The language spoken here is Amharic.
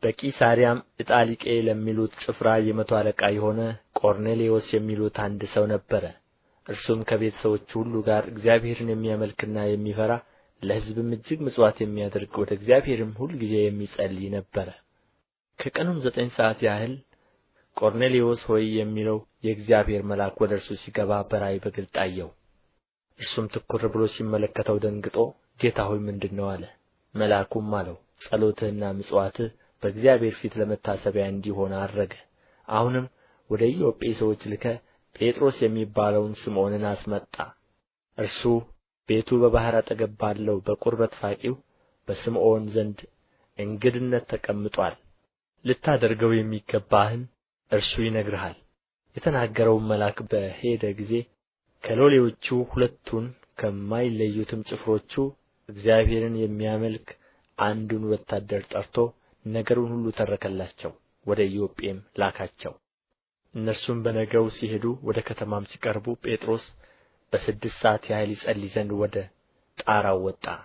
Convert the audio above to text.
በቂሳርያም ኢጣሊቄ ለሚሉት ጭፍራ የመቶ አለቃ የሆነ ቆርኔሌዎስ የሚሉት አንድ ሰው ነበረ። እርሱም ከቤተ ሰዎቹ ሁሉ ጋር እግዚአብሔርን የሚያመልክና የሚፈራ ለሕዝብም እጅግ ምጽዋት የሚያደርግ ወደ እግዚአብሔርም ሁልጊዜ የሚጸልይ ነበረ። ከቀኑም 9 ሰዓት ያህል ቆርኔሌዎስ ሆይ የሚለው የእግዚአብሔር መልአክ ወደ እርሱ ሲገባ በራእይ በግልጥ አየው። እርሱም ትኵር ብሎ ሲመለከተው ደንግጦ ጌታ ሆይ ምንድር ነው አለ። መልአኩም አለው ጸሎትህና ምጽዋትህ በእግዚአብሔር ፊት ለመታሰቢያ እንዲሆን አረገ። አሁንም ወደ ኢዮጴ ሰዎች ልከህ ጴጥሮስ የሚባለውን ስምዖንን አስመጣ። እርሱ ቤቱ በባሕር አጠገብ ባለው በቁርበት ፋቂው በስምዖን ዘንድ እንግድነት ተቀምጦአል። ልታደርገው የሚገባህን እርሱ ይነግርሃል። የተናገረውም መልአክ በሄደ ጊዜ ከሎሌዎቹ ሁለቱን ከማይለዩትም ጭፍሮቹ እግዚአብሔርን የሚያመልክ አንዱን ወታደር ጠርቶ ነገሩን ሁሉ ተረከላቸው። ወደ ኢዮጴም ላካቸው። እነርሱም በነገው ሲሄዱ ወደ ከተማም ሲቀርቡ ጴጥሮስ በ6 ሰዓት ያህል ይጸልይ ዘንድ ወደ ጣራው ወጣ።